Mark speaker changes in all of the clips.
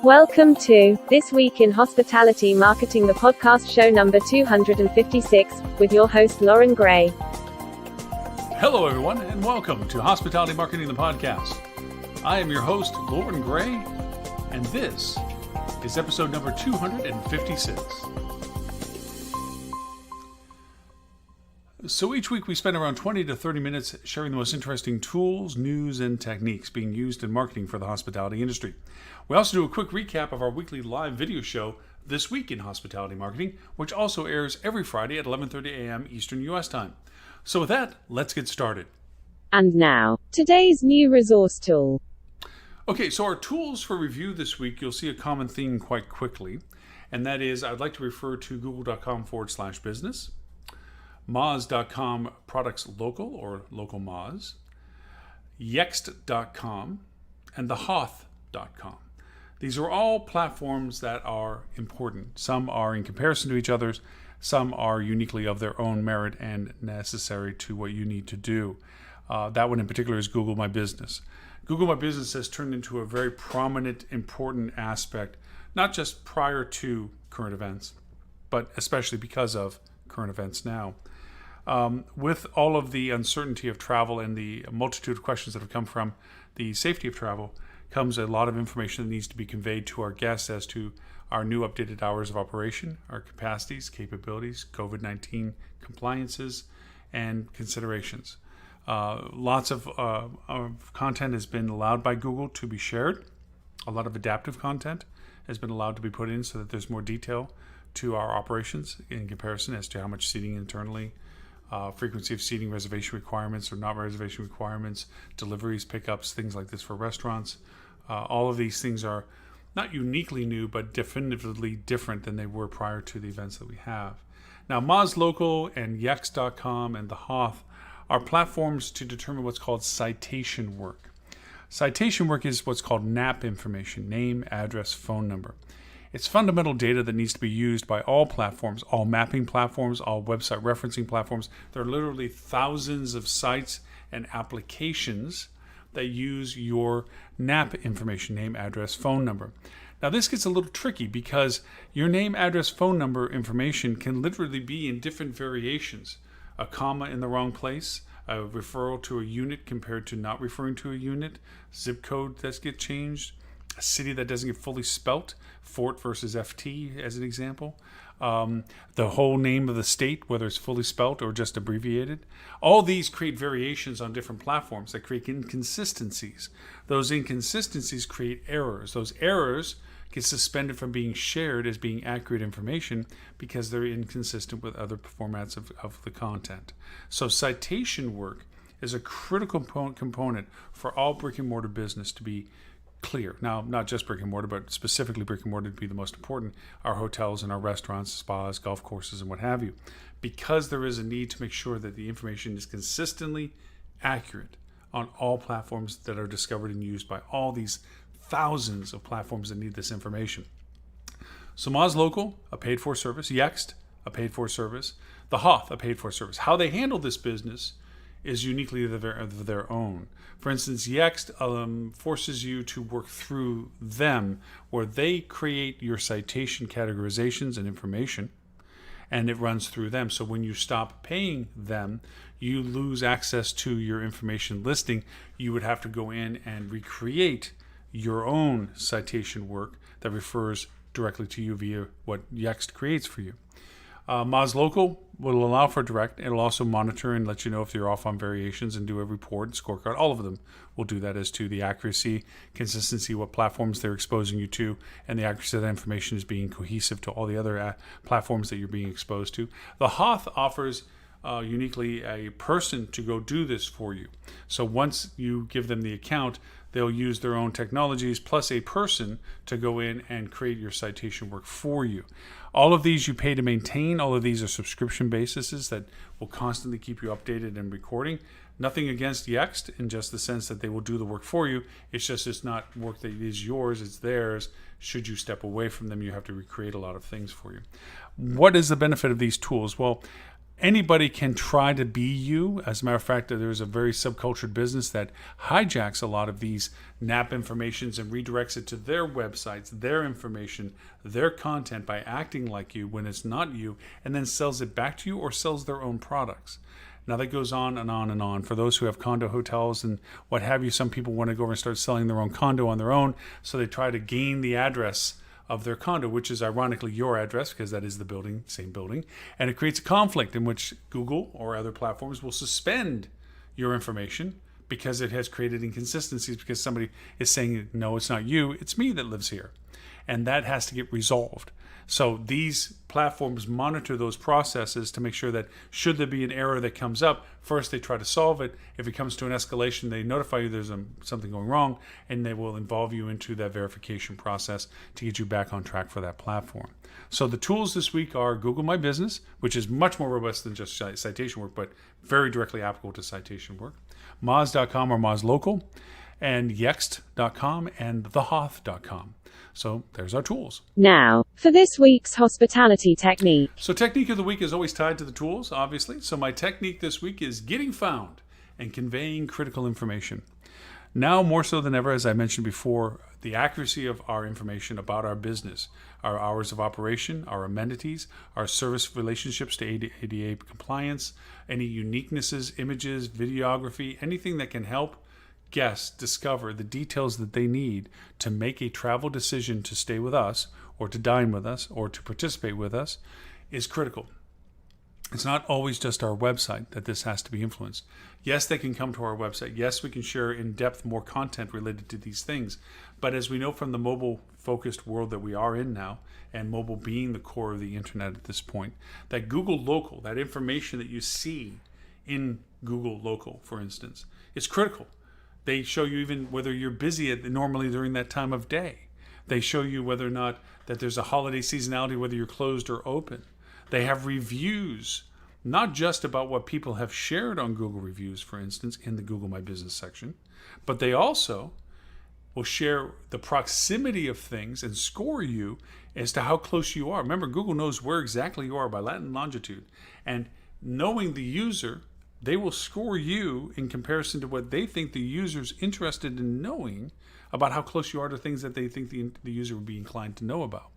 Speaker 1: Welcome to This Week in Hospitality Marketing, the podcast show number 256, with your host, Lauren Gray.
Speaker 2: Hello, everyone, and welcome to Hospitality Marketing, the podcast. I am your host, Lauren Gray, and this is episode number 256. So each week we spend around 20 to 30 minutes sharing the most interesting tools, news, and techniques being used in marketing for the hospitality industry. We also do a quick recap of our weekly live video show, This Week in Hospitality Marketing, which also airs every Friday at 11:30 a.m. Eastern U.S. time. So with that, let's get started.
Speaker 1: And now, today's new resource tool.
Speaker 2: Okay, so our tools for review this week, you'll see a common theme quite quickly, and that is I'd like to refer to google.com/business. Moz.com products local or local Moz, Yext.com, and thehoth.com. These are all platforms that are important. Some are in comparison to each other, some are uniquely of their own merit and necessary to what you need to do. That one in particular is Google My Business. Google My Business has turned into a very prominent, important aspect, not just prior to current events, but especially because of current events now. With all of the uncertainty of travel and the multitude of questions that have come from the safety of travel, comes a lot of information that needs to be conveyed to our guests as to our new updated hours of operation, our capacities, capabilities, COVID-19 compliances, and considerations. Lots of content has been allowed by Google to be shared. A lot of adaptive content has been allowed to be put in so that there's more detail to our operations in comparison as to how much seating internally, frequency of seating, reservation requirements or not reservation requirements, deliveries, pickups, things like this for restaurants. All of these things are not uniquely new, but definitively different than they were prior to the events that we have. Now, Moz Local and Yext.com and the Hoth are platforms to determine what's called citation work. Citation work is what's called NAP information, name, address, phone number. It's fundamental data that needs to be used by all platforms, all mapping platforms, all website referencing platforms. There are literally thousands of sites and applications that use your NAP information, name, address, phone number. Now this gets a little tricky because your name, address, phone number information can literally be in different variations. A comma in the wrong place, a referral to a unit compared to not referring to a unit, zip code that gets changed, a city that doesn't get fully spelt, Fort versus FT as an example, the whole name of the state, whether it's fully spelt or just abbreviated. All these create variations on different platforms that create inconsistencies. Those inconsistencies create errors. Those errors get suspended from being shared as being accurate information because they're inconsistent with other formats of the content. So citation work is a critical component for all brick and mortar business to be clear. Now, not just brick and mortar, but specifically brick and mortar to be the most important, our hotels and our restaurants, spas, golf courses, and what have you, because there is a need to make sure that the information is consistently accurate on all platforms that are discovered and used by all these thousands of platforms that need this information. So Moz Local, a paid-for service, Yext, a paid-for service, the Hoth, a paid-for service. How they handle this business is uniquely of their own. For instance, Yext forces you to work through them where they create your citation categorizations and information, and it runs through them. So when you stop paying them, you lose access to your information listing. You would have to go in and recreate your own citation work that refers directly to you via what Yext creates for you. Moz Local will allow for direct. It'll also monitor and let you know if you're off on variations and do a report and scorecard. All of them will do that as to the accuracy, consistency, what platforms they're exposing you to, and the accuracy of that information is being cohesive to all the other platforms that you're being exposed to. The Hoth offers uniquely a person to go do this for you. So once you give them the account, they'll use their own technologies plus a person to go in and create your citation work for you. All of these you pay to maintain. All of these are subscription bases that will constantly keep you updated and recording. Nothing against Yext in just the sense that they will do the work for you. It's just it's not work that is yours, it's theirs. Should you step away from them, you have to recreate a lot of things for you. What is the benefit of these tools? Well, anybody can try to be you. As a matter of fact, there's a very subcultured business that hijacks a lot of these NAP informations and redirects it to their websites, their information, their content by acting like you when it's not you, and then sells it back to you or sells their own products. Now that goes on and on and on. For those who have condo hotels and what have you, some people want to go over and start selling their own condo on their own, so they try to gain the address of their condo, which is ironically your address because that is the building, same building. And it creates a conflict in which Google or other platforms will suspend your information because it has created inconsistencies because somebody is saying, no, it's not you, it's me that lives here. And that has to get resolved. So these platforms monitor those processes to make sure that should there be an error that comes up, first they try to solve it. If it comes to an escalation, they notify you there's something going wrong, and they will involve you into that verification process to get you back on track for that platform. So the tools this week are Google My Business, which is much more robust than just citation work, but very directly applicable to citation work, Moz.com or Moz Local, and Yext.com and thehoth.com. So there's our tools.
Speaker 1: Now, for this week's hospitality technique.
Speaker 2: So technique of the week is always tied to the tools, obviously. So my technique this week is getting found and conveying critical information. Now more so than ever, as I mentioned before, the accuracy of our information about our business, our hours of operation, our amenities, our service relationships to ADA compliance, any uniquenesses, images, videography, anything that can help guests discover the details that they need to make a travel decision to stay with us or to dine with us or to participate with us is critical. It's not always just our website that this has to be influenced. Yes, they can come to our website. Yes, we can share in depth more content related to these things. But as we know from the mobile-focused world that we are in now, and mobile being the core of the internet at this point, that Google Local, that information that you see in Google Local, for instance, is critical. They show you even whether you're busy normally during that time of day. They show you whether or not that there's a holiday seasonality, whether you're closed or open. They have reviews, not just about what people have shared on Google Reviews, for instance, in the Google My Business section, but they also will share the proximity of things and score you as to how close you are. Remember, Google knows where exactly you are by lat and longitude. And knowing the user, they will score you in comparison to what they think the user's interested in knowing about how close you are to things that they think the user would be inclined to know about.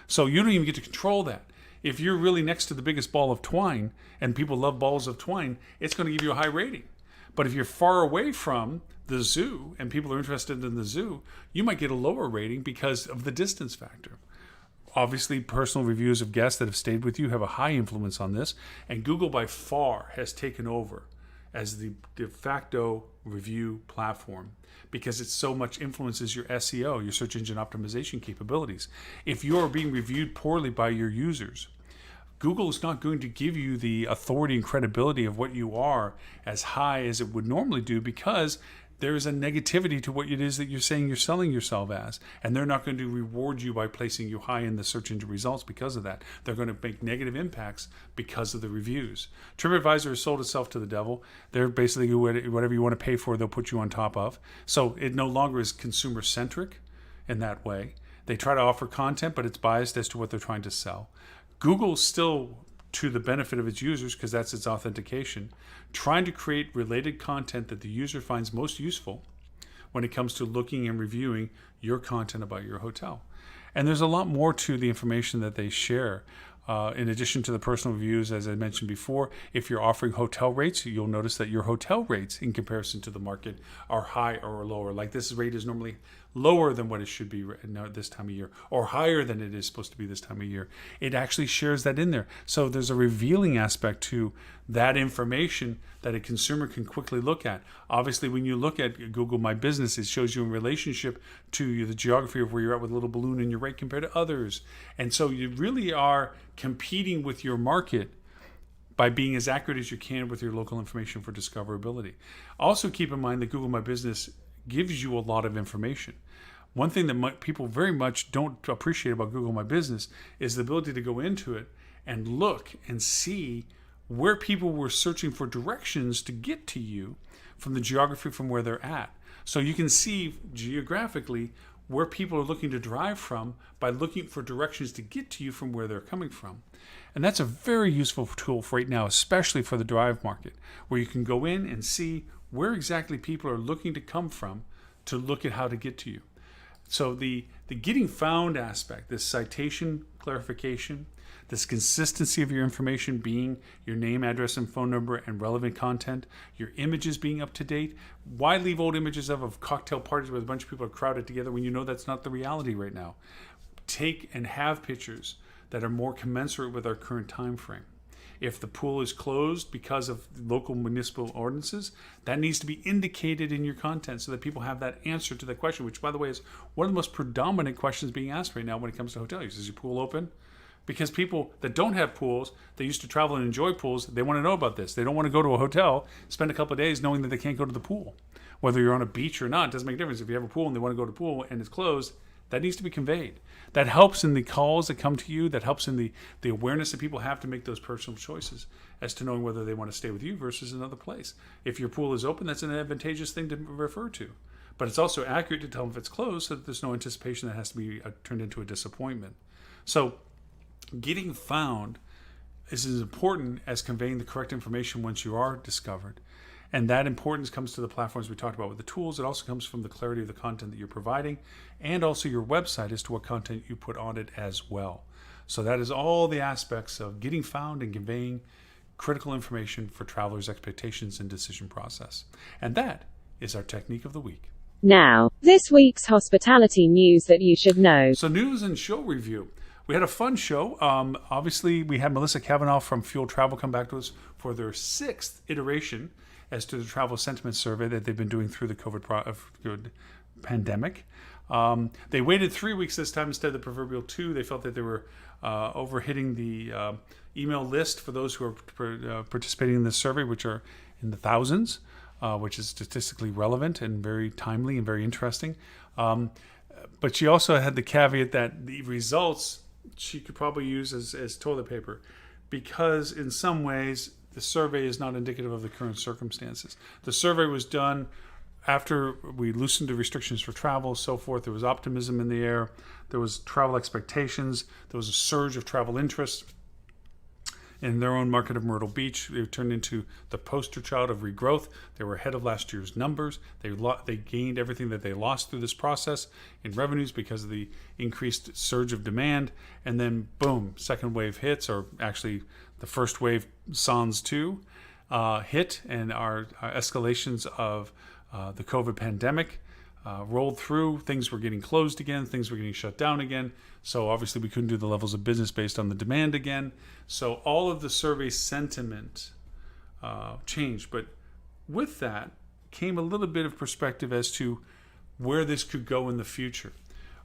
Speaker 2: So you don't even get to control that. If you're really next to the biggest ball of twine, and people love balls of twine, it's going to give you a high rating. But if you're far away from the zoo and people are interested in the zoo, you might get a lower rating because of the distance factor. Obviously, personal reviews of guests that have stayed with you have a high influence on this, and Google by far has taken over as the de facto review platform because it so much influences your SEO, your search engine optimization capabilities. If you are being reviewed poorly by your users, Google is not going to give you the authority and credibility of what you are as high as it would normally do because there is a negativity to what it is that you're saying you're selling yourself as. And they're not going to reward you by placing you high in the search engine results because of that. They're going to make negative impacts because of the reviews. TripAdvisor has sold itself to the devil. They're basically whatever you want to pay for, they'll put you on top of. So it no longer is consumer-centric in that way. They try to offer content, but it's biased as to what they're trying to sell. Google's still, to the benefit of its users, because that's its authentication, trying to create related content that the user finds most useful when it comes to looking and reviewing your content about your hotel. And there's a lot more to the information that they share. In addition to the personal reviews, as I mentioned before, if you're offering hotel rates, you'll notice that your hotel rates in comparison to the market are high or lower. Like this rate is normally lower than what it should be this time of year, or higher than it is supposed to be this time of year. It actually shares that in there. So there's a revealing aspect to that information that a consumer can quickly look at. Obviously, when you look at Google My Business, it shows you in relationship to the geography of where you're at with a little balloon in your rate compared to others. And so you really are competing with your market by being as accurate as you can with your local information for discoverability. Also keep in mind that Google My Business gives you a lot of information. One thing that people very much don't appreciate about Google My Business is the ability to go into it and look and see where people were searching for directions to get to you from the geography from where they're at. So you can see geographically where people are looking to drive from by looking for directions to get to you from where they're coming from. And that's a very useful tool for right now, especially for the drive market, where you can go in and see where exactly people are looking to come from to look at how to get to you. So the getting found aspect, this citation clarification, this consistency of your information being your name, address, and phone number and relevant content, your images being up to date. Why leave old images of cocktail parties where a bunch of people are crowded together when you know that's not the reality right now? Take and have pictures that are more commensurate with our current time frame. If the pool is closed because of local municipal ordinances, that needs to be indicated in your content so that people have that answer to the question, which, by the way, is one of the most predominant questions being asked right now when it comes to hotel use. Is your pool open? Because people that don't have pools, they used to travel and enjoy pools, they want to know about this. They don't want to go to a hotel, spend a couple of days knowing that they can't go to the pool. Whether you're on a beach or not, it doesn't make a difference. If you have a pool and they want to go to the pool and it's closed, that needs to be conveyed. That helps in the calls that come to you. That helps in the awareness that people have to make those personal choices as to knowing whether they want to stay with you versus another place. If your pool is open, that's an advantageous thing to refer to. But it's also accurate to tell them if it's closed so that there's no anticipation that has to be turned into a disappointment. So getting found is as important as conveying the correct information once you are discovered. And that importance comes to the platforms we talked about with the tools. It also comes from the clarity of the content that you're providing and also your website as to what content you put on it as well. So that is all the aspects of getting found and conveying critical information for travelers' expectations and decision process. And that is our technique of the week.
Speaker 1: Now, this week's hospitality news that you should know.
Speaker 2: So news and show review. We had a fun show. Obviously, we had Melissa Cavanaugh from Fuel Travel come back to us for their 6th iteration as to the travel sentiment survey that they've been doing through the COVID pandemic. They waited 3 weeks this time instead of the proverbial 2. They felt that they were overhitting the email list for those who are participating in this survey, which are in the thousands, which is statistically relevant and very timely and very interesting. But she also had the caveat that the results she could probably use as toilet paper, because in some ways the survey is not indicative of the current circumstances. The survey was done after we loosened the restrictions for travel, so forth. There was optimism in the air. There was travel expectations. There was a surge of travel interest in their own market of Myrtle Beach. They turned into the poster child of regrowth. They were ahead of last year's numbers. They gained everything that they lost through this process in revenues because of the increased surge of demand. And then, boom, second wave hits, or actually the first wave, sans 2, hit, and our escalations of the COVID pandemic rolled through. Things were getting closed again. Things were getting shut down again. So obviously we couldn't do the levels of business based on the demand again. So all of the survey sentiment changed. But with that came a little bit of perspective as to where this could go in the future.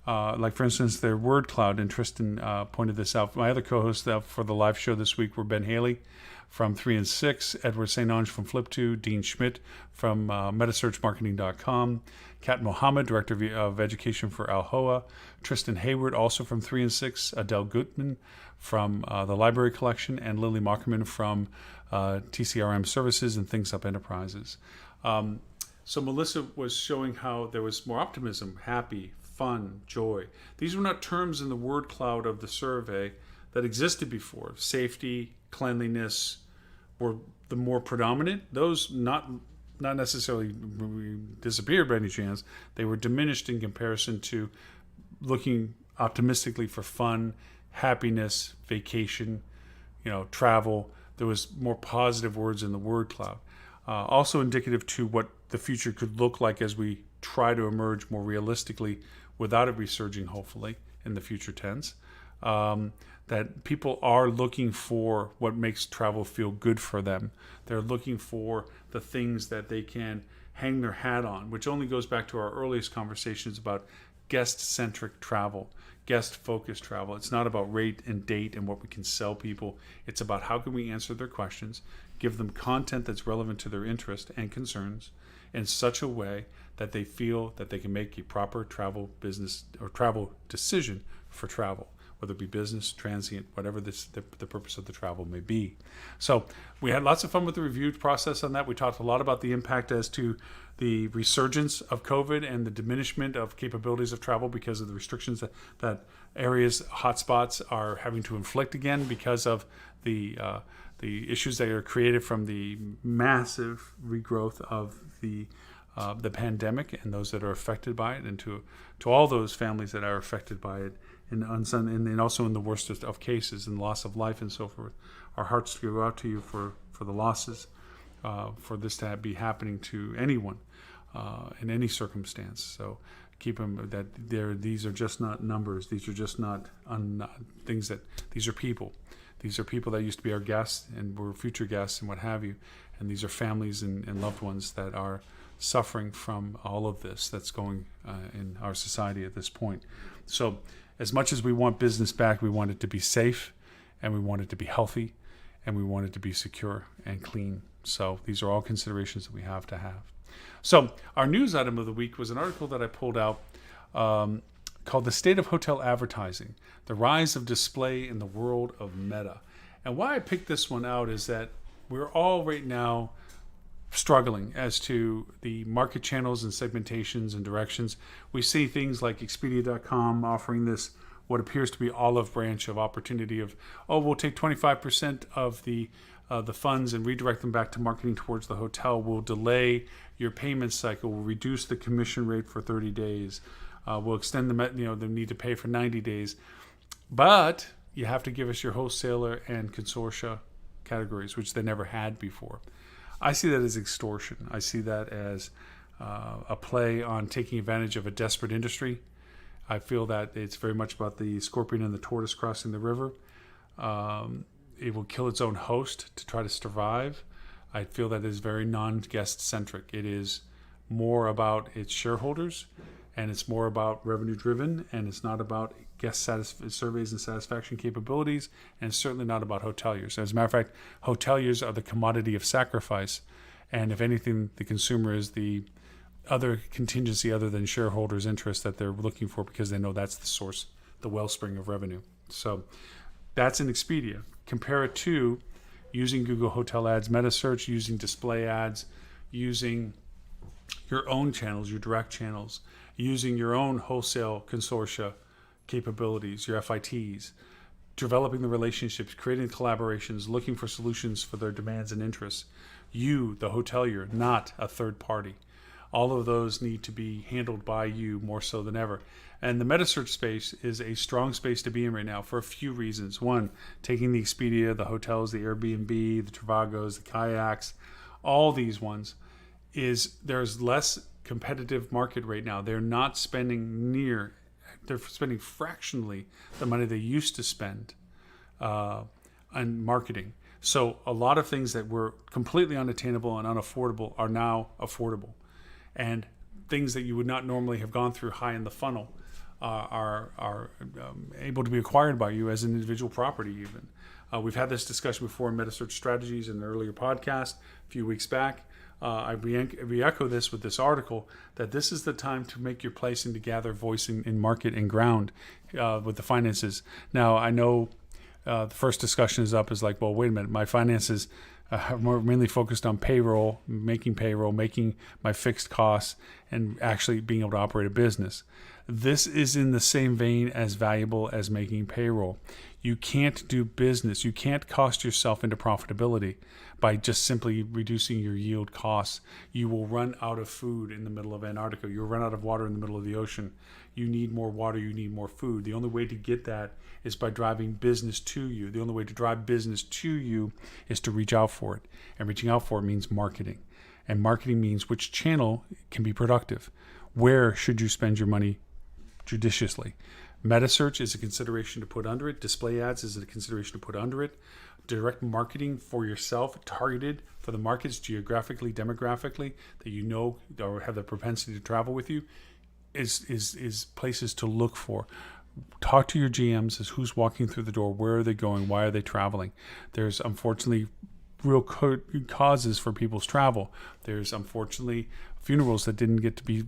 Speaker 2: Like, for instance, their word cloud, and Tristan pointed this out. My other co-hosts for the live show this week were Ben Haley from 3 and 6, Edward St. Ange from Flip2, Dean Schmidt from metasearchmarketing.com, Kat Mohammed, Director of Education for Alhoa, Tristan Hayward, also from 3 and 6, Adele Gutman from the Library Collection, and Lily Mockerman from TCRM Services and Things Up Enterprises. So Melissa was showing how there was more optimism, happy, fun, joy. These were not terms in the word cloud of the survey that existed before. Safety, cleanliness were the more predominant. Those not necessarily disappeared by any chance. They were diminished in comparison to looking optimistically for fun, happiness, vacation, travel. There was more positive words in the word cloud. Also indicative to what the future could look like as we try to emerge more realistically without it resurging, hopefully, in the future tense. That people are looking for what makes travel feel good for them. They're looking for the things that they can hang their hat on, which only goes back to our earliest conversations about guest-centric travel, guest-focused travel. It's not about rate and date and what we can sell people. It's about how can we answer their questions, give them content that's relevant to their interest and concerns in such a way that they feel that they can make a proper travel business or travel decision for travel, whether it be business, transient, whatever the purpose of the travel may be. So we had lots of fun with the review process on that. We talked a lot about the impact as to the resurgence of COVID and the diminishment of capabilities of travel because of the restrictions that areas, hotspots, are having to inflict again because of the issues that are created from the massive regrowth of the pandemic and those that are affected by it, and to all those families that are affected by it, and also in the worst of cases and loss of life and so forth. Our hearts go out to you for the losses, for this to be happening to anyone in any circumstance. So keep them that these are just not numbers. These are just not things that these are people. These are people that used to be our guests and were future guests and what have you. And these are families and loved ones that are suffering from all of this that's going in our society at this point. So as much as we want business back, we want it to be safe, and we want it to be healthy, and we want it to be secure and clean. So these are all considerations that we have to have. So our news item of the week was an article that I pulled out called "The State of Hotel Advertising: The Rise of Display in the World of Meta." And why I picked this one out is that we're all right now struggling as to the market channels and segmentations and directions. We see things like Expedia.com offering this what appears to be olive branch of opportunity of, we'll take 25% of the funds and redirect them back to marketing towards the hotel. We'll delay your payment cycle. We'll reduce the commission rate for 30 days. We'll extend the need to pay for 90 days. But you have to give us your wholesaler and consortia categories, which they never had before. I see that as extortion. I see that as a play on taking advantage of a desperate industry. I feel that it's very much about the scorpion and the tortoise crossing the river. It will kill its own host to try to survive. I feel that it is very non-guest centric. It is more about its shareholders, and it's more about revenue driven, and it's not about guest surveys and satisfaction capabilities, and it's certainly not about hoteliers. As a matter of fact, hoteliers are the commodity of sacrifice, and if anything, the consumer is the other contingency other than shareholders' interest that they're looking for, because they know that's the source, the wellspring of revenue. So that's in Expedia. Compare it to using Google Hotel Ads, meta search, using display ads, using your own channels, your direct channels, using your own wholesale consortia capabilities, your FITs, developing the relationships, creating collaborations, looking for solutions for their demands and interests. You, the hotelier, not a third party. All of those need to be handled by you more so than ever. And the meta search space is a strong space to be in right now for a few reasons. One, taking the Expedia, the hotels, the Airbnb, the Trivagos, the kayaks, all these ones, there's less competitive market right now. They're spending fractionally the money they used to spend on marketing. So a lot of things that were completely unattainable and unaffordable are now affordable. And things that you would not normally have gone through high in the funnel are able to be acquired by you as an individual property even. We've had this discussion before in MetaSearch Strategies in an earlier podcast a few weeks back. I re-echo this with this article, that this is the time to make your place and to gather voice in market and ground with the finances. Now, I know the first discussion is like, well, wait a minute, my finances are mainly focused on payroll, making my fixed costs, and actually being able to operate a business. This is in the same vein as valuable as making payroll. You can't do business. You can't cost yourself into profitability by just simply reducing your yield costs. You will run out of food in the middle of Antarctica. You'll run out of water in the middle of the ocean. You need more water. You need more food. The only way to get that is by driving business to you. The only way to drive business to you is to reach out for it. And reaching out for it means marketing. And marketing means which channel can be productive. Where should you spend your money judiciously? Meta search is a consideration to put under it. Display ads is a consideration to put under it. Direct marketing for yourself, targeted for the markets geographically, demographically, that you know or have the propensity to travel with you, is places to look for. Talk to your GMs as who's walking through the door, where are they going, why are they traveling. There's unfortunately real causes for people's travel. There's unfortunately funerals that didn't get to be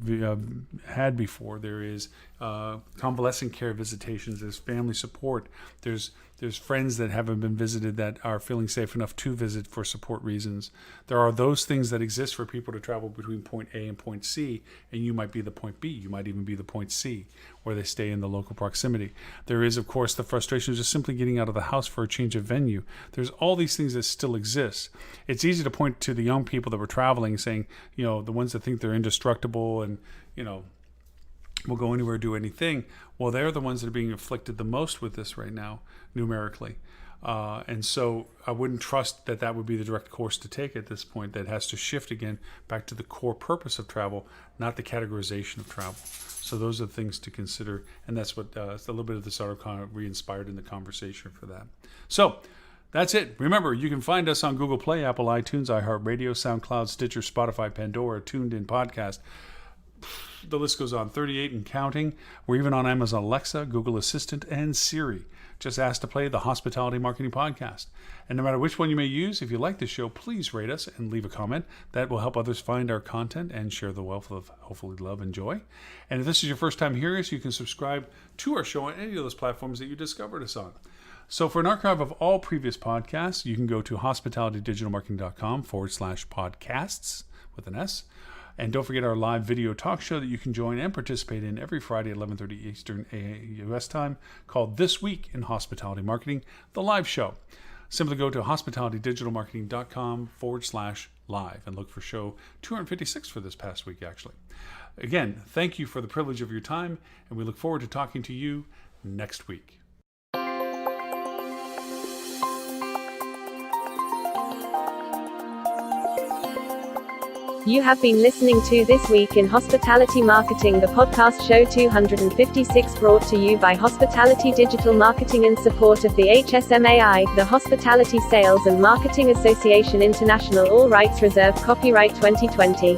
Speaker 2: had before. There is convalescent care visitations. There's family support. There's friends that haven't been visited that are feeling safe enough to visit for support reasons. There are those things that exist for people to travel between point A and point C, and you might be the point B. You might even be the point C, where they stay in the local proximity. There is, of course, the frustration of just simply getting out of the house for a change of venue. There's all these things that still exist. It's easy to point to the young people that were traveling saying, the ones that think they're indestructible and, will go anywhere, do anything. Well, they're the ones that are being afflicted the most with this right now, numerically. And so I wouldn't trust that would be the direct course to take at this point. That has to shift again back to the core purpose of travel, not the categorization of travel. So those are the things to consider. And that's what a little bit of this article kind of re-inspired in the conversation for that. So that's it. Remember, you can find us on Google Play, Apple iTunes, iHeartRadio, SoundCloud, Stitcher, Spotify, Pandora, Tuned In Podcast. The list goes on, 38 and counting. We're even on Amazon Alexa, Google Assistant, and Siri. Just ask to play the Hospitality Marketing Podcast. And no matter which one you may use, if you like the show, please rate us and leave a comment. That will help others find our content and share the wealth of hopefully love and joy. And if this is your first time hearing us, you can subscribe to our show on any of those platforms that you discovered us on. So for an archive of all previous podcasts, you can go to hospitalitydigitalmarketing.com/podcasts with an S. And don't forget our live video talk show that you can join and participate in every Friday at 11:30 Eastern U.S. time, called This Week in Hospitality Marketing, the live show. Simply go to hospitalitydigitalmarketing.com/live and look for show 256 for this past week, actually. Again, thank you for the privilege of your time, and we look forward to talking to you next week.
Speaker 1: You have been listening to This Week in Hospitality Marketing, the podcast show 256, brought to you by Hospitality Digital Marketing in support of the HSMAI, the Hospitality Sales and Marketing Association International. All rights reserved. Copyright 2020.